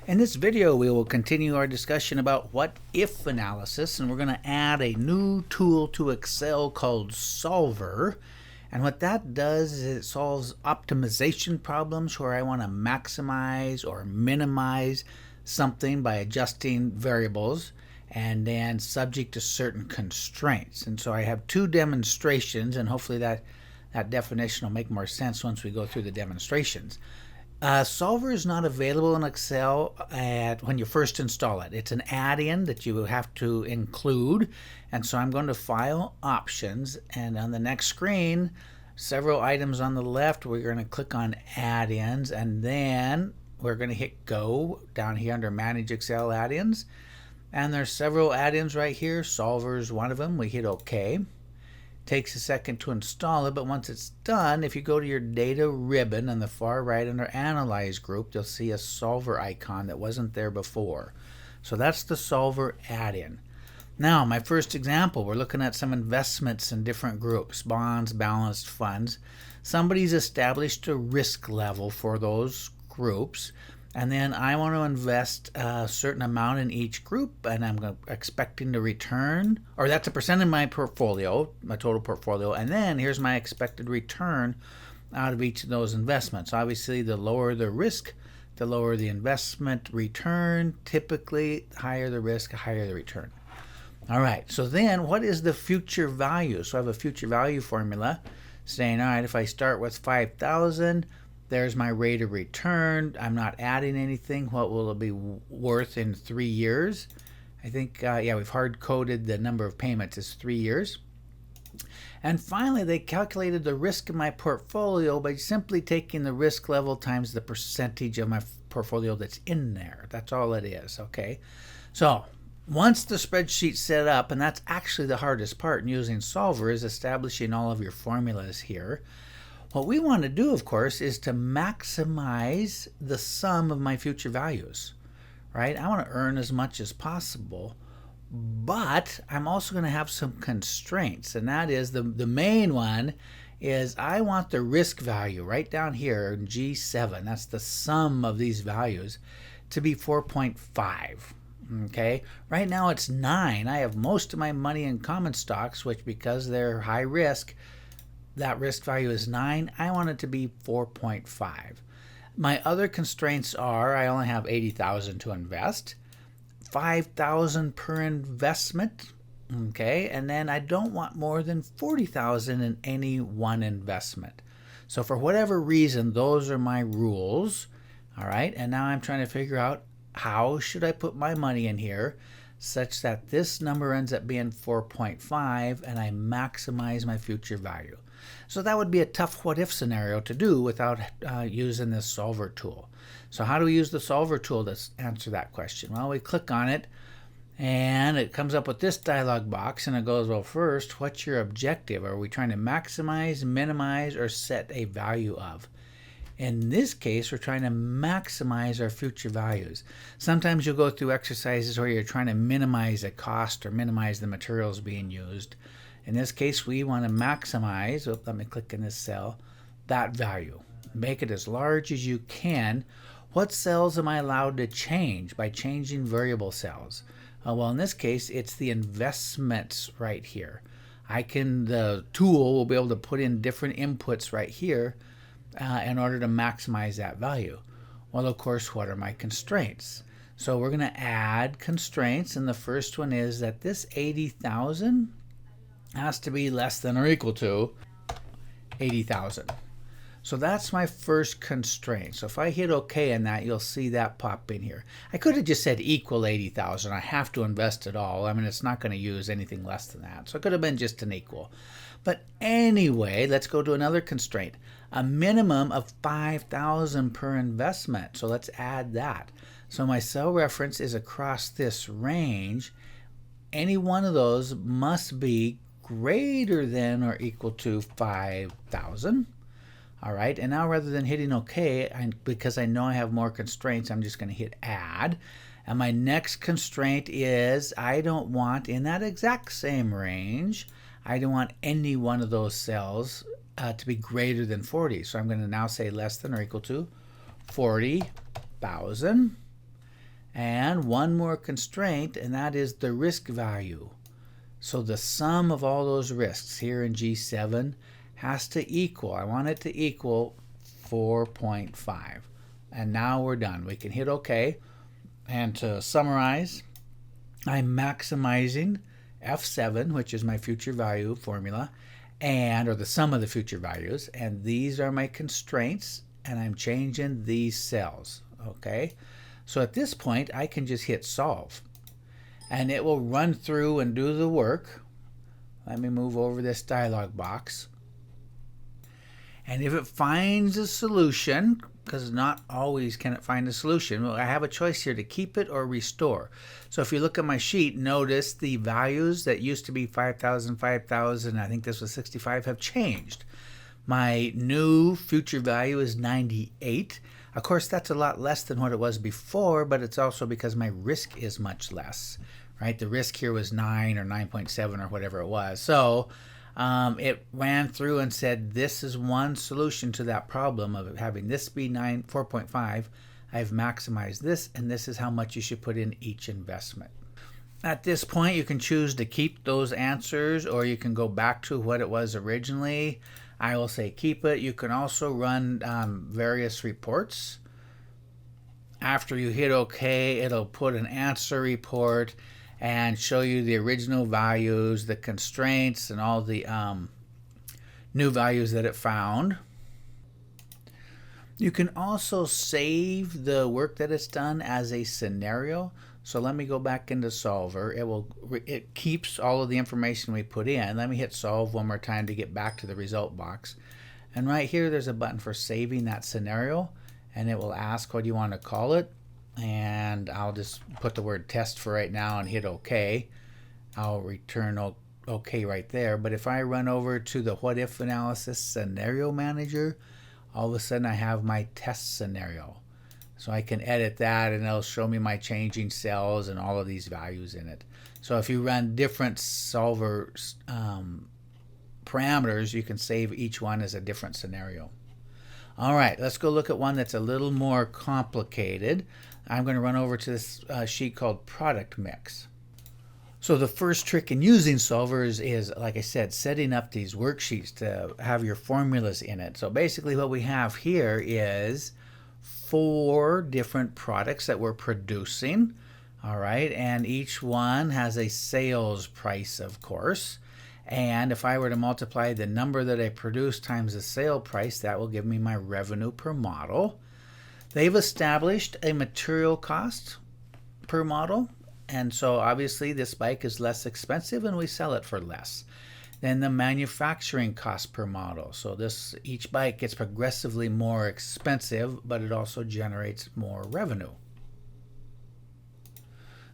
In this video, we will continue our discussion about what-if analysis, and we're going to add a new tool to Excel called Solver. And what that does is it solves optimization problems where I want to maximize or minimize something by adjusting variables and then subject to certain constraints. And so I have two demonstrations, and hopefully that definition will make more sense once we go through the demonstrations. Solver is not available in Excel when you first install it. It's an add-in that you have to include, and so I'm going to File, Options, and on the next screen, several items on the left, we're going to click on Add-ins, and then we're going to hit Go down here under Manage Excel Add-ins, and there's several add-ins right here. Solver is one of them. We hit OK. Takes a second to install it, but once it's done, if you go to your data ribbon on the far right under Analyze group, you'll see a Solver icon that wasn't there before. So that's the Solver add-in. Now, my first example, we're looking at some investments in different groups, bonds, balanced funds. Somebody's established a risk level for those groups, and then I want to invest a certain amount in each group, and I'm expecting to return, or that's a percent in my portfolio, my total portfolio, and then here's my expected return out of each of those investments. Obviously, the lower the risk, the lower the investment return. Typically, higher the risk, higher the return. All right, so then what is the future value? So I have a future value formula saying, all right, if I start with 5,000, there's my rate of return. I'm not adding anything. What will it be worth in 3 years? I think, yeah, we've hard-coded the number of payments as 3 years. And finally, they calculated the risk of my portfolio by simply taking the risk level times the percentage of my portfolio that's in there. That's all it is, okay? So once the spreadsheet's set up, and that's actually the hardest part in using Solver, is establishing all of your formulas here. What we want to do, of course, is to maximize the sum of my future values, right? I want to earn as much as possible, but I'm also going to have some constraints, and that is the main one is I want the risk value right down here in G7, that's the sum of these values, to be 4.5. Okay, right now it's 9. I have most of my money in common stocks, which because they're high risk, that risk value is 9. I want it to be 4.5. My other constraints are I only have 80,000 to invest, 5,000 per investment, okay, and then I don't want more than 40,000 in any one investment. So for whatever reason, those are my rules, all right, and now I'm trying to figure out how should I put my money in here such that this number ends up being 4.5 and I maximize my future value. So that would be a tough what-if scenario to do without using this Solver tool. So how do we use the Solver tool to answer that question? Well, we click on it, and it comes up with this dialog box, and it goes, well, first, what's your objective? Are we trying to maximize, minimize, or set a value of? In this case, we're trying to maximize our future values. Sometimes you'll go through exercises where you're trying to minimize a cost or minimize the materials being used. In this case, we want to maximize, let me click in this cell, that value. Make it as large as you can. What cells am I allowed to change by changing variable cells? Well, in this case, it's the investments right here. The tool will be able to put in different inputs right here in order to maximize that value. Well, of course, what are my constraints? So we're going to add constraints, and the first one is that this 80,000 has to be less than or equal to 80,000. So that's my first constraint. So if I hit OK on that, you'll see that pop in here. I could have just said equal 80,000. I have to invest it all. I mean, it's not going to use anything less than that. So it could have been just an equal. But anyway, let's go to another constraint. A minimum of 5,000 per investment. So let's add that. So my cell reference is across this range. Any one of those must be greater than or equal to 5,000. All right, and now rather than hitting OK, because I know I have more constraints, I'm just going to hit Add. And my next constraint is I don't want, in that exact same range, I don't want any one of those cells to be greater than 40. So I'm going to now say less than or equal to 40,000. And one more constraint, and that is the risk value. So the sum of all those risks here in G7 has to equal, I want it to equal 4.5. And now we're done. We can hit OK. And to summarize, I'm maximizing F7, which is my future value formula, or the sum of the future values. And these are my constraints, and I'm changing these cells. Okay? So at this point, I can just hit solve. And it will run through and do the work. Let me move over this dialog box. And if it finds a solution, because not always can it find a solution, well, I have a choice here to keep it or restore. So if you look at my sheet, notice the values that used to be 5,000, 5,000, I think this was 65, have changed. My new future value is 98. Of course, that's a lot less than what it was before, but it's also because my risk is much less, right? The risk here was 9 or 9.7 or whatever it was. So it ran through and said, this is one solution to that problem of having this be 4.5. I've maximized this, and this is how much you should put in each investment. At this point, you can choose to keep those answers, or you can go back to what it was originally. I will say keep it. You can also run various reports. After you hit OK, it'll put an answer report and show you the original values, the constraints, and all the new values that it found. You can also save the work that it's done as a scenario. So let me go back into Solver. It keeps all of the information we put in. Let me hit Solve one more time to get back to the result box. And right here, there's a button for saving that scenario, and it will ask what you want to call it. And I'll just put the word test for right now and hit OK. I'll return OK right there. But if I run over to the what if analysis scenario manager, all of a sudden I have my test scenario. So I can edit that, and it'll show me my changing cells and all of these values in it. So if you run different solver parameters, you can save each one as a different scenario. All right, let's go look at one that's a little more complicated. I'm going to run over to this sheet called product mix. So the first trick in using solvers is, like I said, setting up these worksheets to have your formulas in it. So basically what we have here is 4 different products that we're producing. All right, and each one has a sales price, of course. And if I were to multiply the number that I produce times the sale price, that will give me my revenue per model. They've established a material cost per model. And so obviously this bike is less expensive and we sell it for less. Then the manufacturing cost per model. So each bike gets progressively more expensive, but it also generates more revenue.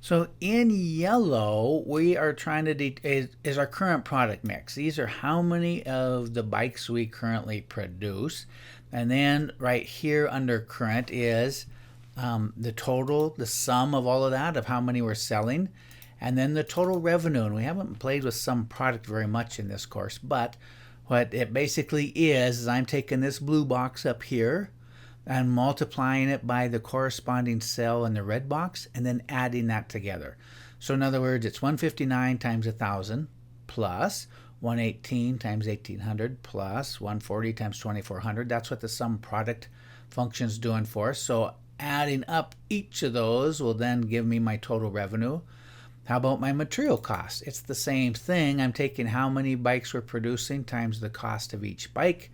So in yellow, we are trying to is our current product mix. These are how many of the bikes we currently produce. And then right here under current is the total, the sum of all of that, of how many we're selling. And then the total revenue. And we haven't played with sum product very much in this course, but what it basically is I'm taking this blue box up here and multiplying it by the corresponding cell in the red box and then adding that together. So in other words, it's 159 times 1,000 plus 118 times 1,800 plus 140 times 2,400. That's what the sum product function's doing for us. So adding up each of those will then give me my total revenue. How about my material cost? It's the same thing. I'm taking how many bikes we're producing times the cost of each bike.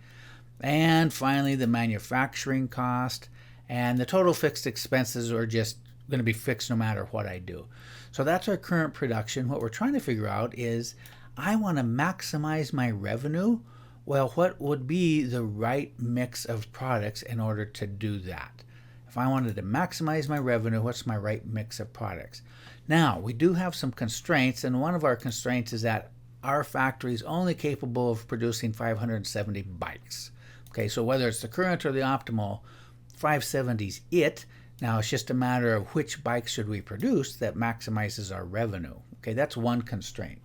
And finally, the manufacturing cost. And the total fixed expenses are just going to be fixed no matter what I do. So that's our current production. What we're trying to figure out is I want to maximize my revenue. Well, what would be the right mix of products in order to do that? If I wanted to maximize my revenue, what's my right mix of products? Now, we do have some constraints, and one of our constraints is that our factory is only capable of producing 570 bikes. Okay, so whether it's the current or the optimal, 570 is it. Now, it's just a matter of which bikes should we produce that maximizes our revenue. Okay, that's one constraint.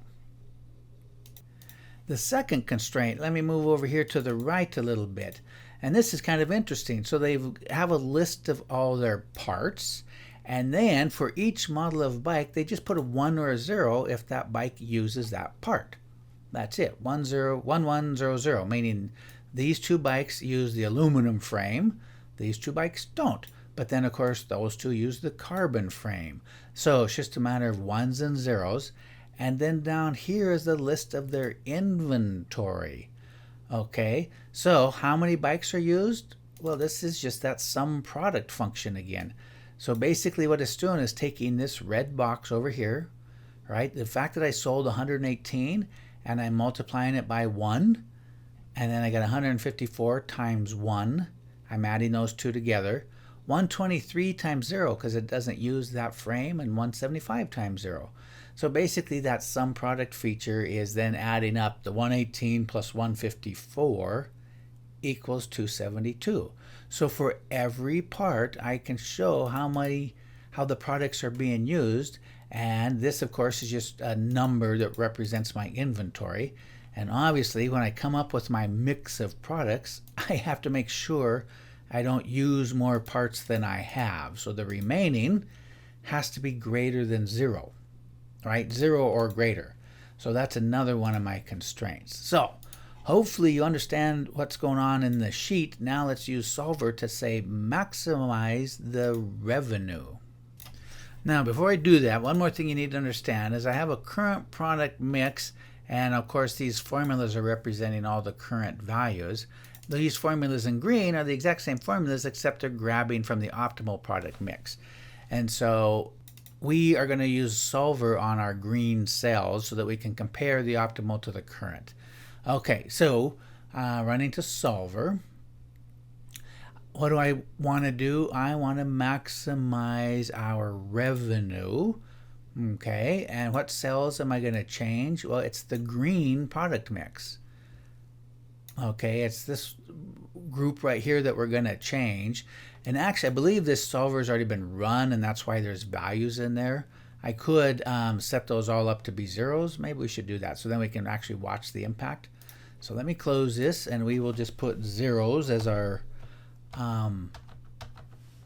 The second constraint, let me move over here to the right a little bit. And this is kind of interesting. So they have a list of all their parts, And then for each model of bike, they just put a 1 or a 0 if that bike uses that part. That's it, 1 0 1 1 0 0, meaning these two bikes use the aluminum frame, these two bikes don't. But then of course those two use the carbon frame. So it's just a matter of ones and zeros. And then down here is the list of their inventory. Okay, so how many bikes are used? Well, this is just that sum product function again. So basically what it's doing is taking this red box over here, right? The fact that I sold 118 and I'm multiplying it by 1, and then I got 154 times 1. I'm adding those two together. 123 times 0 because it doesn't use that frame, and 175 times 0. So basically that sum product feature is then adding up the 118 plus 154 equals 272. So for every part I can show how the products are being used, and this of course is just a number that represents my inventory. And obviously when I come up with my mix of products, I have to make sure I don't use more parts than I have. So the remaining has to be greater than 0, right? 0 or greater. So that's another one of my constraints. So hopefully you understand what's going on in the sheet. Now let's use Solver to say maximize the revenue. Now before I do that, one more thing you need to understand is I have a current product mix, and of course these formulas are representing all the current values. These formulas in green are the exact same formulas except they're grabbing from the optimal product mix. And so we are going to use Solver on our green cells so that we can compare the optimal to the current. Okay, so running to Solver, what do I want to do? I want to maximize our revenue. Okay, and what cells am I going to change? Well, it's the green product mix. Okay, it's this group right here that we're going to change. And actually, I believe this solver has already been run, and that's why there's values in there. I could set those all up to be zeros. Maybe we should do that, so then we can actually watch the impact. So let me close this, and we will just put zeros as our,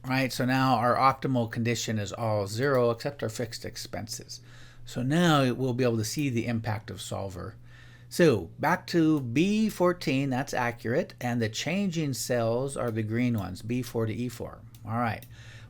right, so now our optimal condition is all 0 except our fixed expenses. So now we'll be able to see the impact of Solver. So back to B14, that's accurate, and the changing cells are the green ones, B4 to E4. All right,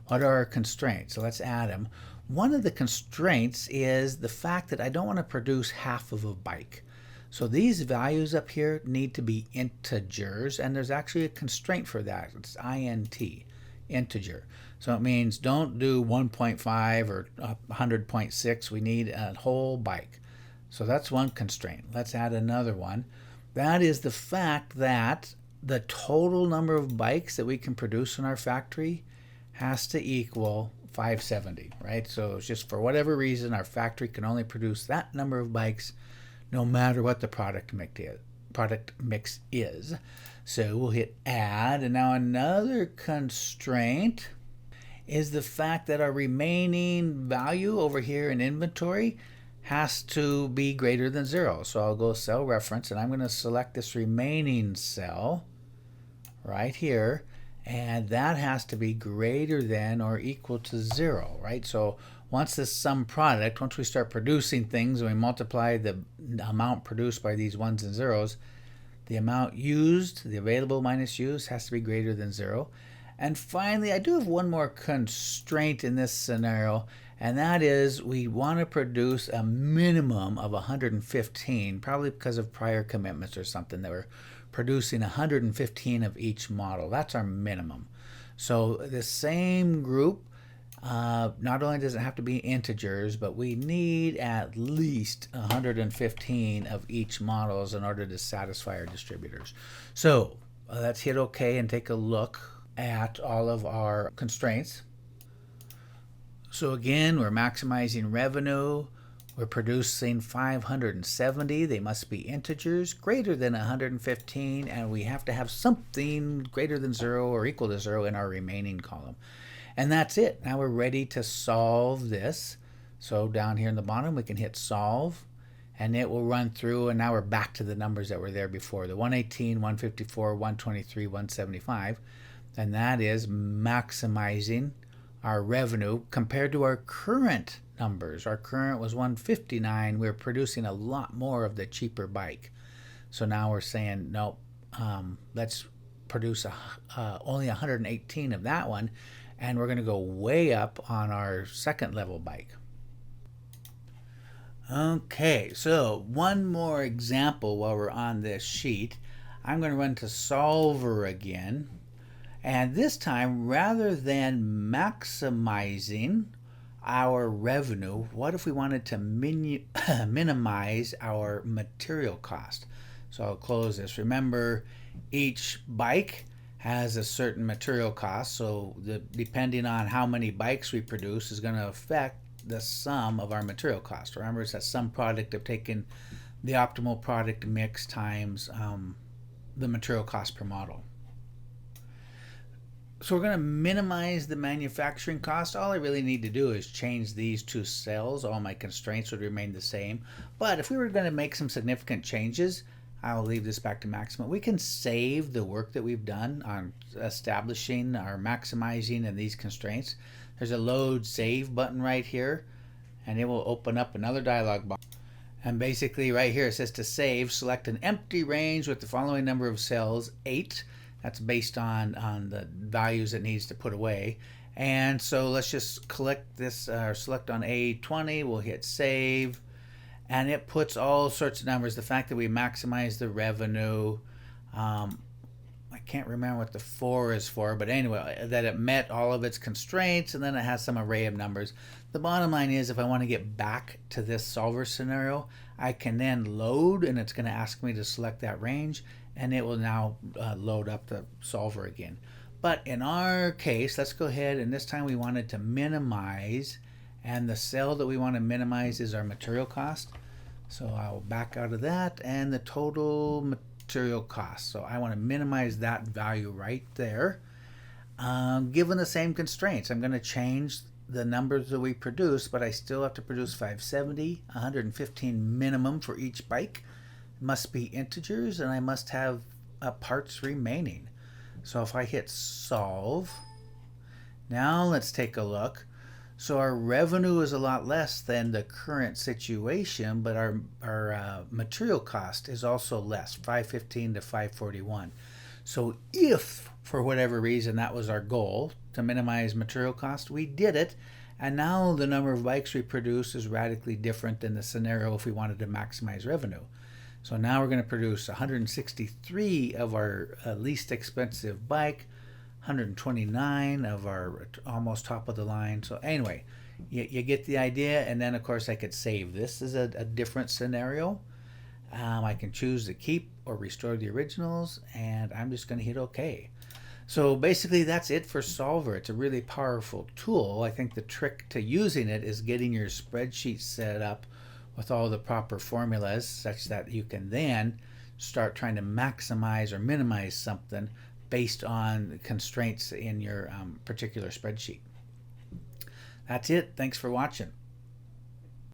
what are our constraints? So let's add them. One of the constraints is the fact that I don't want to produce half of a bike. So these values up here need to be integers, and there's actually a constraint for that. It's int, integer. So it means don't do 1.5 or 100.6. We need a whole bike. So that's one constraint. Let's add another one. That is the fact that the total number of bikes that we can produce in our factory has to equal 570, right? So it's just for whatever reason, our factory can only produce that number of bikes no matter what the product mix is. So we'll hit add, and now another constraint is the fact that our remaining value over here in inventory has to be greater than 0. So I'll go cell reference, and I'm going to select this remaining cell right here, and that has to be greater than or equal to 0, right? So once this sum product, once we start producing things and we multiply the amount produced by these ones and zeros, the amount used, the available minus used, has to be greater than 0. And finally, I do have one more constraint in this scenario, and that is we want to produce a minimum of 115, probably because of prior commitments or something that we're producing 115 of each model. That's our minimum. So the same group, not only does it have to be integers, but we need at least 115 of each models in order to satisfy our distributors. So let's hit OK and take a look at all of our constraints. So again, we're maximizing revenue. We're producing 570. They must be integers greater than 115, and we have to have something greater than 0 or equal to 0 in our remaining column. And that's it. Now we're ready to solve this. So down here in the bottom, we can hit solve, and it will run through, and now we're back to the numbers that were there before, the 118, 154, 123, 175, and that is maximizing our revenue compared to our current numbers. Our current was 159. We're producing a lot more of the cheaper bike. So now we're saying, nope, let's produce only 118 of that one, and we're going to go way up on our second level bike. Okay, so one more example while we're on this sheet. I'm going to run to Solver again, and this time, rather than maximizing our revenue, what if we wanted to minimize our material cost? So I'll close this. Remember, each bike has a certain material cost, so depending on how many bikes we produce is going to affect the sum of our material cost. Remember, it's that sum product of taking the optimal product mix times the material cost per model. So we're going to minimize the manufacturing cost. All I really need to do is change these two cells. All my constraints would remain the same. But if we were going to make some significant changes, I'll leave this back to maximum. We can save the work that we've done on establishing or maximizing in these constraints. There's a load save button right here, and it will open up another dialog box. And basically right here it says to save, select an empty range with the following number of cells, 8. That's based on the values it needs to put away. And so let's just collect this, or select on A20, we'll hit save, and it puts all sorts of numbers. The fact that we maximize the revenue, I can't remember what the 4 is for, but anyway, that it met all of its constraints, and then it has some array of numbers. The bottom line is, if I want to get back to this solver scenario, I can then load, and it's going to ask me to select that range, and it will now load up the solver again. But in our case, let's go ahead, and this time we wanted to minimize, and the cell that we want to minimize is our material cost. So I'll back out of that, and the total material cost. So I want to minimize that value right there. Given the same constraints, I'm going to change the numbers that we produce, but I still have to produce 570, 115 minimum for each bike. It must be integers, and I must have parts remaining. So if I hit solve, now let's take a look. So our revenue is a lot less than the current situation, but our material cost is also less, 515 to 541. So if, for whatever reason, that was our goal, to minimize material cost, we did it. And now the number of bikes we produce is radically different than the scenario if we wanted to maximize revenue. So now we're going to produce 163 of our least expensive bike, 129 of our almost top of the line. So anyway, you get the idea. And then of course I could save. This is a different scenario. I can choose to keep or restore the originals, and I'm just going to hit OK. So basically that's it for Solver. It's a really powerful tool. I think the trick to using it is getting your spreadsheet set up with all the proper formulas such that you can then start trying to maximize or minimize something based on constraints in your particular spreadsheet. That's it. Thanks for watching.